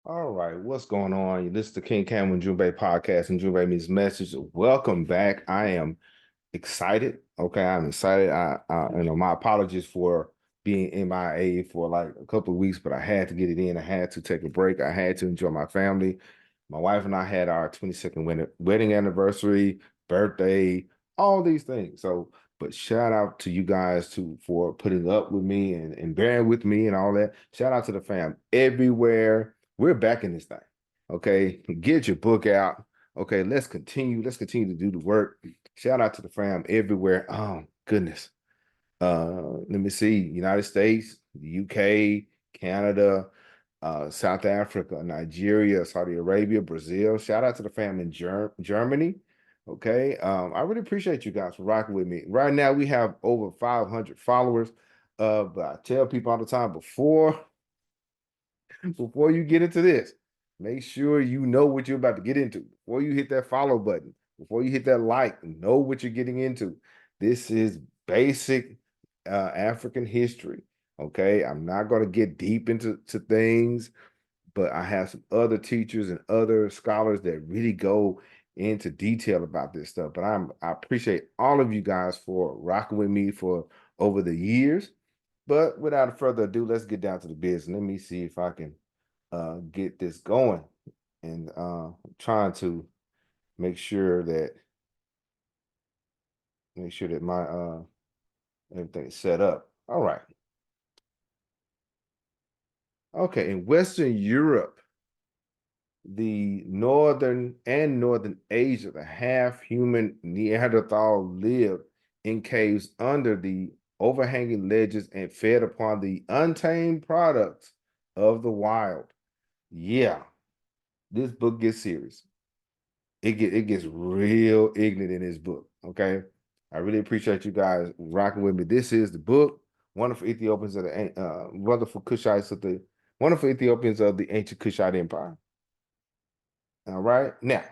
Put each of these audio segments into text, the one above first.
All right, what's going on? This is the King Cam and Ujumbe podcast and Ujumbe means message. Welcome back. I am excited. Okay, I'm excited. My apologies for being MIA for like a couple of weeks, but I had to get it in. I had to take a break. I had to enjoy my family. My wife and I had our 22nd wedding anniversary, birthday, all these things. So, but shout out to you guys for putting up with me and bearing with me and all that. Shout out to the fam everywhere. We're back in this thing. Okay, get your book out. Okay, let's continue. Let's continue to do the work. Shout out to the fam everywhere. Oh, goodness. Let me see. United States, UK, Canada, South Africa, Nigeria, Saudi Arabia, Brazil. Shout out to the fam in Germany. Okay. I really appreciate you guys for rocking with me. Right now, we have over 500 followers. But I tell people all the time before you get into this, make sure you know what you're about to get into. Before you hit that follow button, before you hit that like, know what you're getting into. This is basic African history. Okay. I'm not going to get deep into things, but I have some other teachers and other scholars that really go into detail about this stuff. But I appreciate all of you guys for rocking with me for over the years. But without further ado, let's get down to the business. Let me see if I can get this going. And trying to make sure that my everything is set up. All right. Okay, in Western Europe, the northern Asia, the half-human Neanderthal lived in caves under the overhanging ledges and fed upon the untamed products of the wild. Yeah, this book gets serious. It gets real ignorant in this book. Okay, I really appreciate you guys rocking with me. This is the book, Wonderful Ethiopians of the Wonderful Cushites of the Wonderful Ethiopians of the Ancient Cushite Empire. All right, now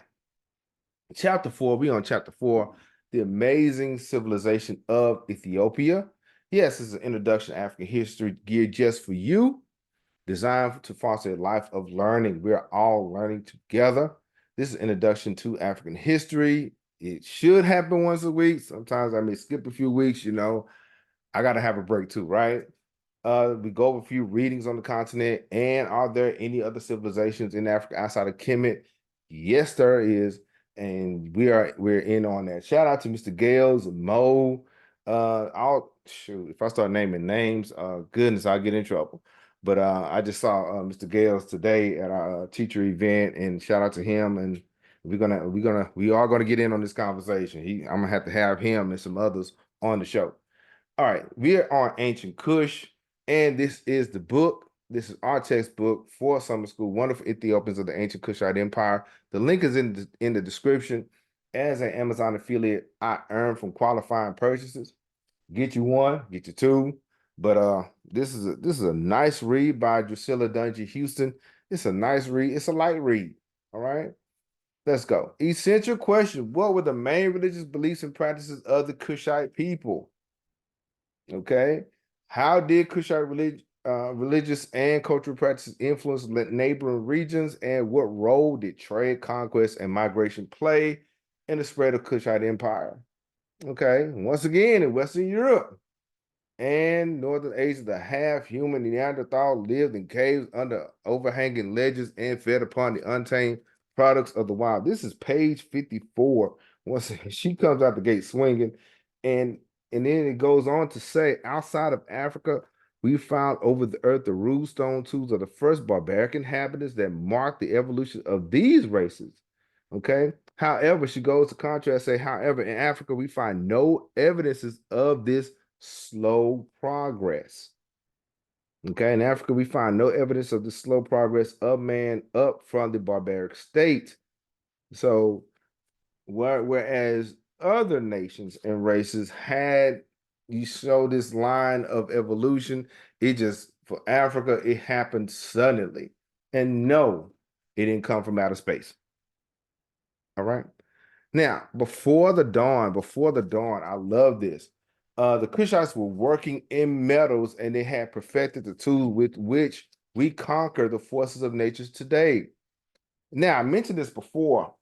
chapter 4. We on chapter 4, the amazing civilization of Ethiopia. Yes, it's an introduction to African history geared just for you, designed to foster a life of learning. We're all learning together. This is an introduction to African history. It should happen once a week. Sometimes I may skip a few weeks, I got to have a break too, right? We go over a few readings on the continent. And are there any other civilizations in Africa outside of Kemet? Yes, there is. And we're in on that. Shout out to Mr. Gales, Mo. I'll shoot if I start naming names, goodness, I'll get in trouble. But I just saw Mr. Gales today at our teacher event, and shout out to him. And we are gonna get in on this conversation. I'm gonna have to have him and some others on the show. All right, we are on Ancient Kush, and this is the book. This is our textbook for summer school, Wonderful Ethiopians of the Ancient Kushite Empire. The link is in the description. As an Amazon affiliate, I earn from qualifying purchases. Get you one, get you two. But this is a nice read by Drusilla Dungy Houston. It's a nice read. It's a light read. All right. Let's go. Essential question. What were the main religious beliefs and practices of the Kushite people? Okay. How did Kushite religious and cultural practices influence neighboring regions, and what role did trade, conquest, and migration play in the spread of Kushite empire? Okay. Once again, in Western Europe and Northern Asia, the half-human Neanderthal lived in caves under overhanging ledges and fed upon the untamed products of the wild. This is page 54. Once she comes out the gate swinging, and then it goes on to say, outside of Africa, we found over the earth the rude stone tools of the first barbaric inhabitants that marked the evolution of these races. Okay. However, she goes to contrast, say, however, in Africa, we find no evidences of this slow progress. Okay, in Africa, we find no evidence of the slow progress of man up from the barbaric state. So, whereas other nations and races had you show this line of evolution, it just for Africa, it happened suddenly. And no, it didn't come from outer space. All right. Now, before the dawn, I love this. The Kushites were working in metals and they had perfected the tools with which we conquer the forces of nature today. Now, I mentioned this before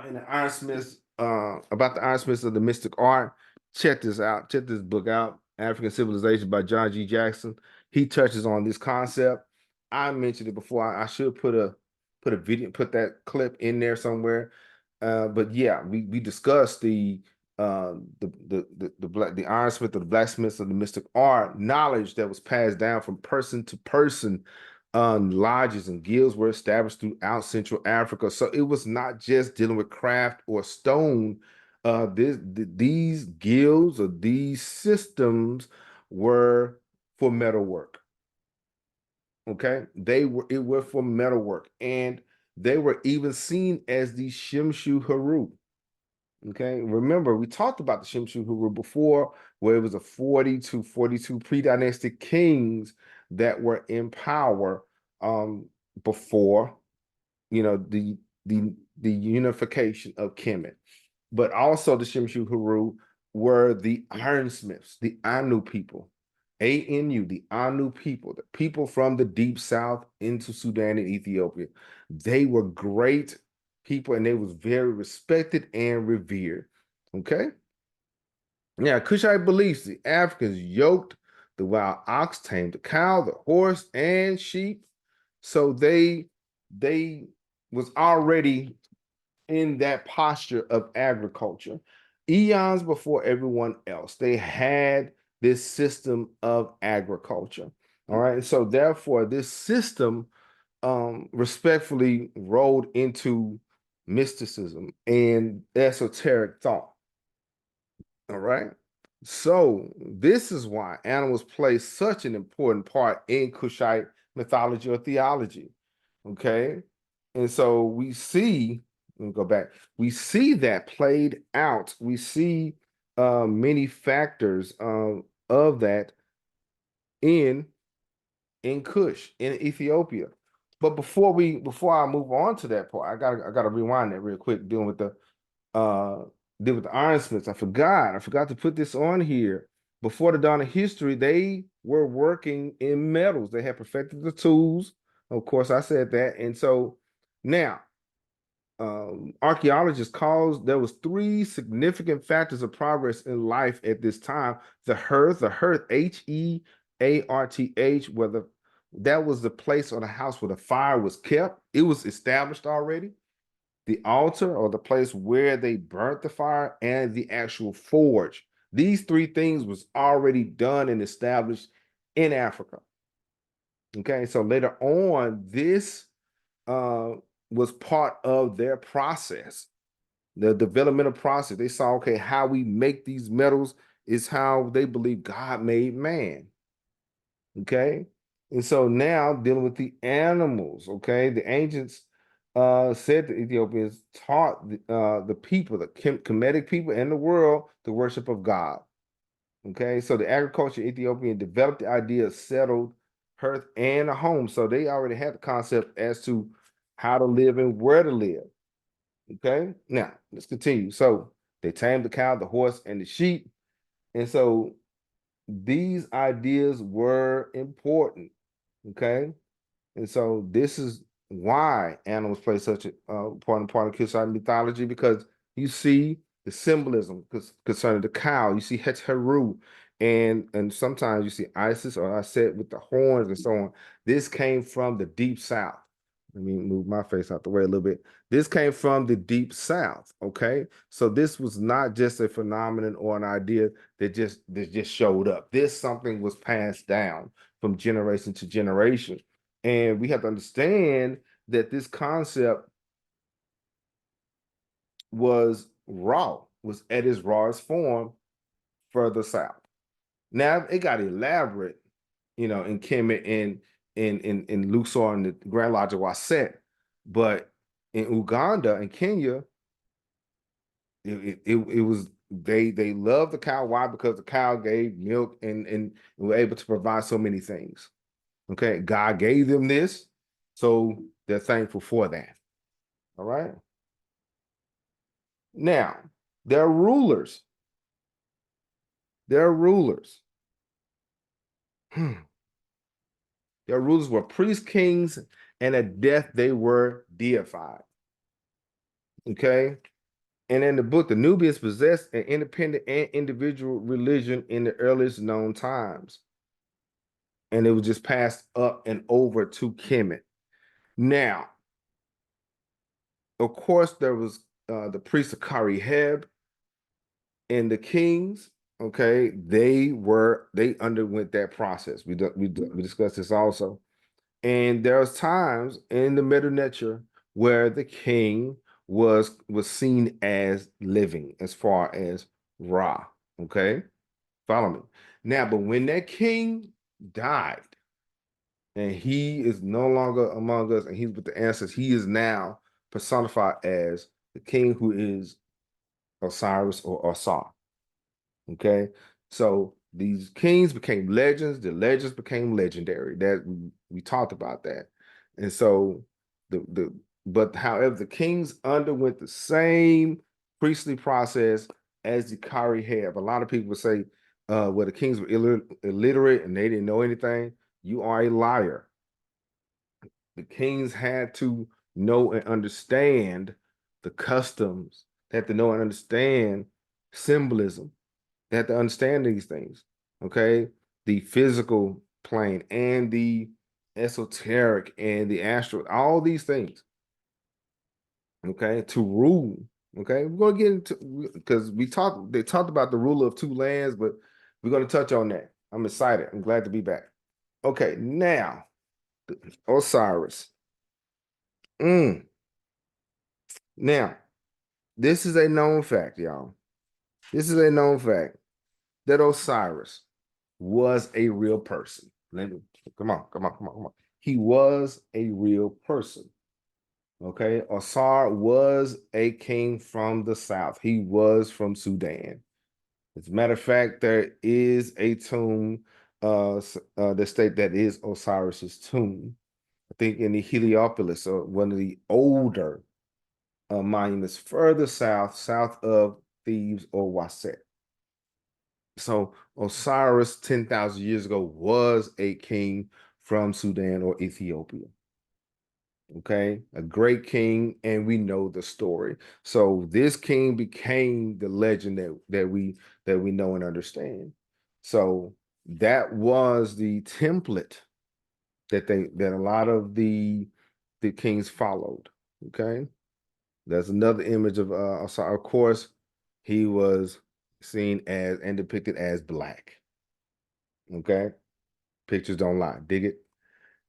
in the Ironsmiths about the Ironsmiths of the Mystic Art. Check this out. Check this book out, African Civilization by John G. Jackson. He touches on this concept. I mentioned it before. I should put a video, put that clip in there somewhere. But yeah, we discussed the ironsmith or the blacksmiths of the mystic art knowledge that was passed down from person to person. Lodges and guilds were established throughout Central Africa, so it was not just dealing with craft or stone. These guilds or these systems were for metalwork. Okay, it were for metalwork, and they were even seen as the Shimshu Haru. Okay, remember we talked about the Shimshu Haru before, where it was a 40 to 42 pre-dynastic kings that were in power before the unification of Kemet. But also the Shimshu Haru were the ironsmiths, the Anu people. ANU, the Anu people, the people from the deep south into Sudan and Ethiopia. They were great people and they was very respected and revered. Okay. Now, Cushite beliefs the Africans yoked the wild ox, tamed the cow, the horse, and sheep. So they was already in that posture of agriculture. Eons before everyone else, they had this system of agriculture. All right. So therefore, this system respectfully rolled into mysticism and esoteric thought. All right. So this is why animals play such an important part in Kushite mythology or theology. Okay. And so let me go back. We see that played out. We see many factors of that in Kush, in Ethiopia. But before I move on to that part, I gotta rewind that real quick, uh dealing with the ironsmiths. I forgot to put this on here. Before the dawn of history, they were working in metals. They had perfected the tools. Of course, I said that. And so now archaeologists calls there was three significant factors of progress in life at this time. The hearth, Hearth, whether that was the place or the house where the fire was kept. It was established already. The altar or the place where they burnt the fire, and the actual forge. These three things was already done and established in Africa. Okay, so later on, this uh, was part of their process, the developmental process. They saw, okay, how we make these metals is how they believe God made man. Okay. And so now dealing with the animals, okay, the ancients said the Ethiopians taught the people, the Kemetic people and the world, the worship of God. Okay, so the agriculture Ethiopian developed the idea of settled hearth and a home. So they already had the concept as to how to live and where to live. Okay, now let's continue. So they tamed the cow, the horse, and the sheep. And so these ideas were important. Okay. And so this is why animals play such a important part of Kushite mythology, because you see the symbolism concerning the cow. You see Heteru, and sometimes you see Isis or Iset with the horns and so on. This came from the deep south. Let me move my face out the way a little bit. This came from the deep south. Okay, so this was not just a phenomenon or an idea that just showed up. This something was passed down from generation to generation. And we have to understand that this concept was at its rawest form further south. Now it got elaborate, in Kemet and in Luxor and the Grand Lodge of Waset, but in Uganda and Kenya, it was they loved the cow. Why? Because the cow gave milk and were able to provide so many things. Okay, God gave them this, so they're thankful for that. All right. Now, they're rulers. They're rulers. Their rulers were priests, kings, and at death they were deified. Okay. And in the book, the Nubians possessed an independent and individual religion in the earliest known times. And it was just passed up and over to Kemet. Now, of course, there was the priest of Kari Heb and the kings. Okay, they underwent that process. We discussed this also. And there's times in the Middle Nature where the king was seen as living as far as Ra. Okay, follow me. Now, but when that king died and he is no longer among us and he's with the ancestors, he is now personified as the king who is Osiris or Osar. Okay, so these kings became legends. The legends became legendary. That we talked about that, and so the but however the kings underwent the same priestly process as the Kari have. A lot of people say, well, the kings were illiterate and they didn't know anything. You are a liar. The kings had to know and understand the customs. They had to know and understand symbolism. They have to understand these things, okay? The physical plane and the esoteric and the astral, all these things, okay, to rule. Okay, we're gonna get into because they talked about the ruler of two lands, but we're gonna touch on that. I'm excited. I'm glad to be back. Okay, now Osiris. Mm. Now, this is a known fact, y'all. This is a known fact that Osiris was a real person. Let me come on, come on, come on, come on. He was a real person. Okay. Osar was a king from the south. He was from Sudan. As a matter of fact, there is a tomb the state that is Osiris's tomb. I think in the Heliopolis, one of the older monuments further south, south of Thebes or Waset. So Osiris 10,000 years ago was a king from Sudan or Ethiopia. Okay, a great king, and we know the story. So this king became the legend that we know and understand. So that was the template that a lot of the kings followed. Okay, there's another image of Osiris. Of course, he was seen as and depicted as black. Okay, pictures don't lie. Dig it.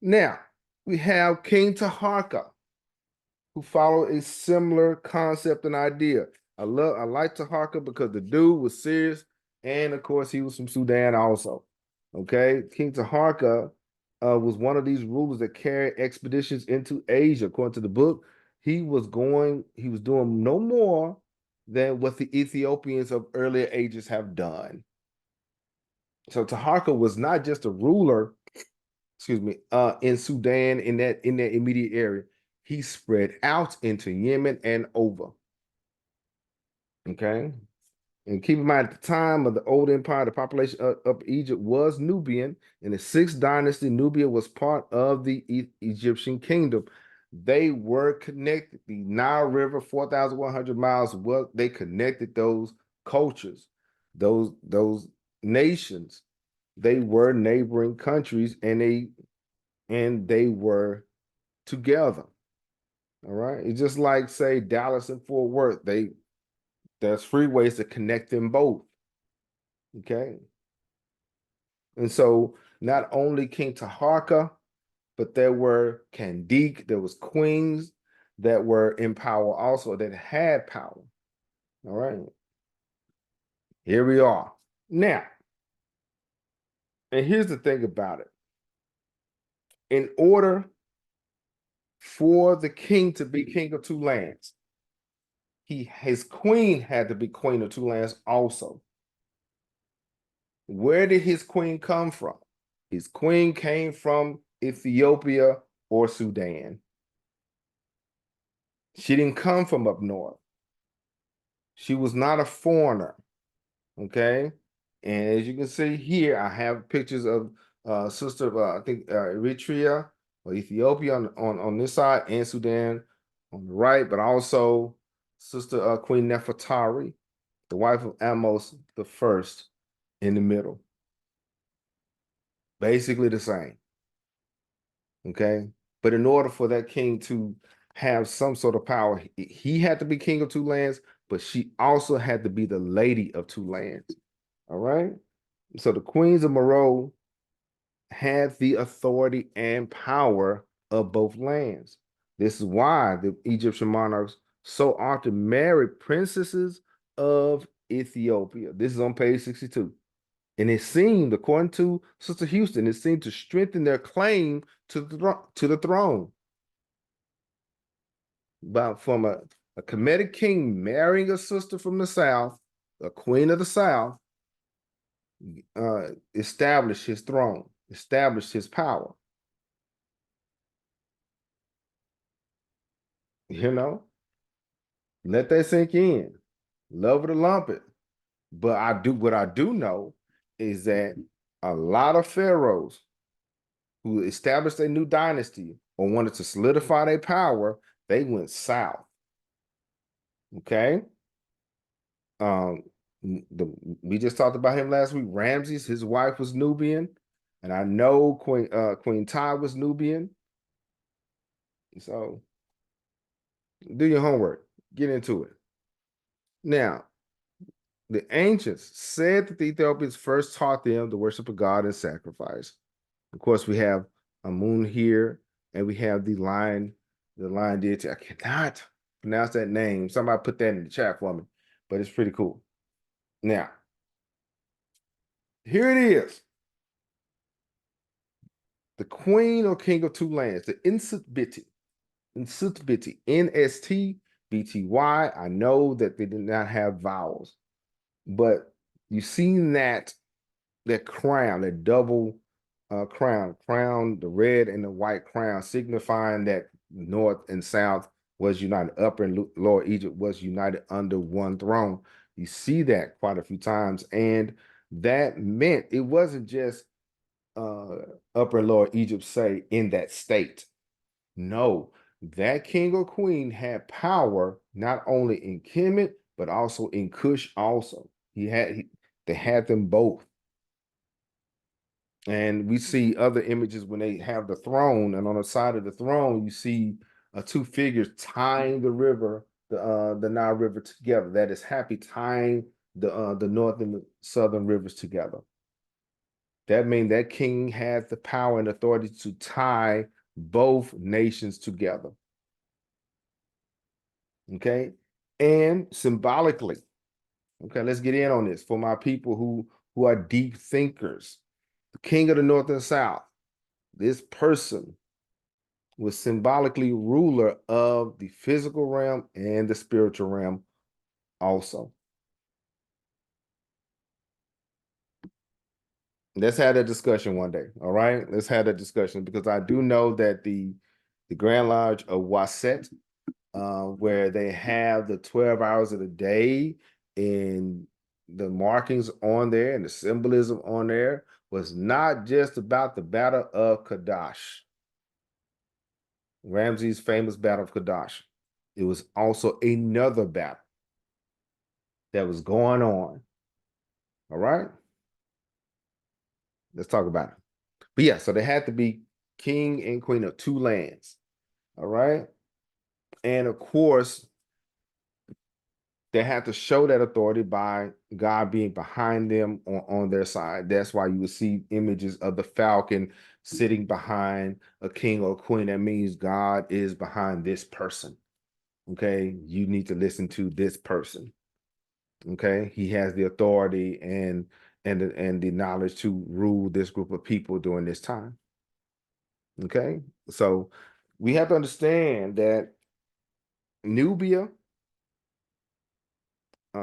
Now we have King Taharka, who followed a similar concept and idea. I like Taharka because the dude was serious, and of course he was from Sudan also. Okay, King Taharka was one of these rulers that carried expeditions into Asia. According to the book, he was doing no more than what the Ethiopians of earlier ages have done. So Taharka was not just a ruler, excuse me, in Sudan in that immediate area. He spread out into Yemen and over. Okay. And keep in mind, at the time of the old empire, the population of Egypt was Nubian. In the sixth dynasty, Nubia was part of the Egyptian kingdom. They were connected. The Nile River, 4,100 miles, they connected those cultures, those nations. They were neighboring countries, and they were together. All right. It's just like, say, Dallas and Fort Worth. There's freeways to connect them both. Okay. And so not only King Taharka, but there were Kandik, there was queens that were in power also, that had power. All right. Here we are. Now, and here's the thing about it. In order for the king to be king of two lands, his queen had to be queen of two lands also. Where did his queen come from? His queen came from Ethiopia or Sudan. She didn't come from up north. She was not a foreigner. Okay. And as you can see here, I have pictures sister, I think Eritrea or Ethiopia on this side, and Sudan on the right, but also sister Queen Nefertari, the wife of Amos the first, in the middle. Basically the same. Okay. But in order for that king to have some sort of power, he had to be king of two lands, but she also had to be the lady of two lands. All right. So the queens of Meroe had the authority and power of both lands. This is why the Egyptian monarchs so often married princesses of Ethiopia. This is on page 62. And it seemed, according to Sister Houston, it seemed to strengthen their claim to the throne. But from a Kemetic king marrying a sister from the south, a queen of the south, established his throne, established his power. You know, let that sink in. Love it or lump it. But what I do know is that a lot of pharaohs who established a new dynasty or wanted to solidify their power, they went south. Okay. Um, we just talked about him last week. Ramses, his wife was Nubian, and I know Queen Ty was Nubian. So do your homework, get into it. Now, the ancients said that the Ethiopians first taught them the worship of God and sacrifice. Of course, we have Amun here, and we have the lion deity. I cannot pronounce that name. Somebody put that in the chat for me, but it's pretty cool. Now, here it is. The queen or king of two lands, the Nsutbiti, Nstbty. I know that they did not have vowels, but you've seen that crown, that double crown, the red and the white crown, signifying that North and South was united, Upper and Lower Egypt was united under one throne. You see that quite a few times, and that meant it wasn't just Upper and Lower Egypt say in that state. No, that king or queen had power not only in Kemet but also in Cush. Also, they had them both. And we see other images when they have the throne, and on the side of the throne, you see two figures tying the Nile River together. That is Happy tying the north and the southern rivers together. That means that king had the power and authority to tie both nations together. Okay, and symbolically, okay, let's get in on this for my people who are deep thinkers. The king of the north and south. This person was symbolically ruler of the physical realm and the spiritual realm also. Let's have that discussion one day. All right. Let's have that discussion because I do know that the Grand Lodge of Waset, where they have the 12 hours of the day and the markings on there and the symbolism on there, was not just about the Battle of Kadash, Ramses' famous Battle of Kadash. It was also another battle that was going on. All right. Let's talk about it. But yeah, so they had to be king and queen of two lands. All right. And of course, they had to show that authority by God being behind them on their side. That's why you would see images of the falcon sitting behind a king or a queen. That means God is behind this person. Okay. You need to listen to this person. Okay. He has the authority and the knowledge to rule this group of people during this time. Okay. So we have to understand that Nubia,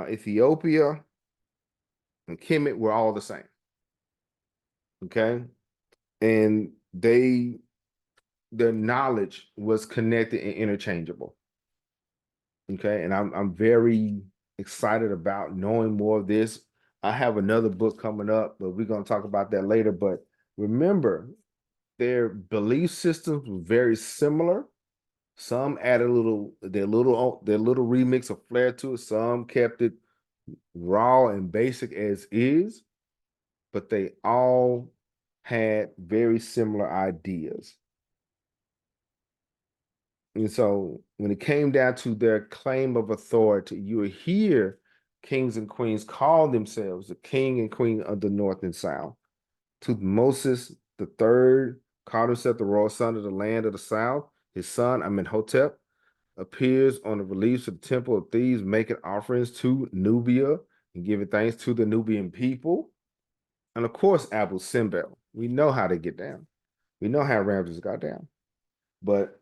Ethiopia, and Kemet were all the same. Okay. And their knowledge was connected and interchangeable. Okay. And I'm very excited about knowing more of this. I have another book coming up, but we're going to talk about that later. But Remember, their belief systems were very similar. Some added their little remix of flair to it. Some kept it raw and basic as is, but they all had very similar ideas. And so when it came down to their claim of authority, you will hear kings and queens call themselves the king and queen of the north and south. Tutmosis the third called himself the royal son of the land of the south. His son, Amenhotep, appears on the reliefs of the temple of Thebes, making offerings to Nubia and giving thanks to the Nubian people. And of course, Abu Simbel. We know how they get down. We know how Ramses got down. But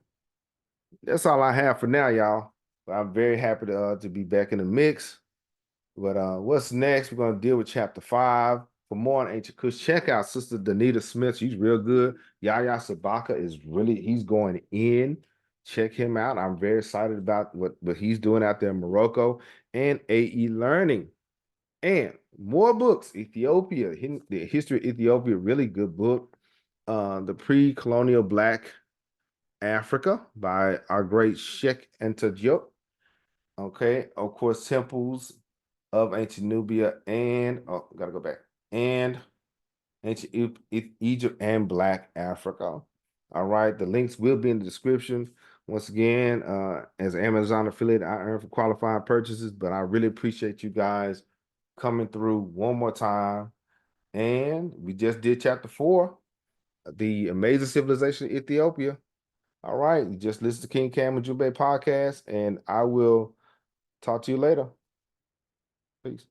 that's all I have for now, y'all. But I'm very happy to be back in the mix. But what's next? We're gonna deal with chapter 5. For more on ancient Kush, check out Sister Danita Smith. She's real good. Yahya Sabaka he's going in. Check him out. I'm very excited about what he's doing out there in Morocco and AE Learning. And more books. Ethiopia, the history of Ethiopia, really good book. The Pre-Colonial Black Africa by our great Sheikh Enta Diop. Okay, of course, temples of ancient Nubia and gotta go back and ancient Egypt and Black Africa. All right, the links will be in the description. Once again, as an Amazon affiliate, I earn for qualifying purchases, but I really appreciate you guys coming through one more time. And we just did chapter 4, the amazing civilization of Ethiopia. All right, you just listen to King Cam Ujumbe podcast, and I will talk to you later. Peace.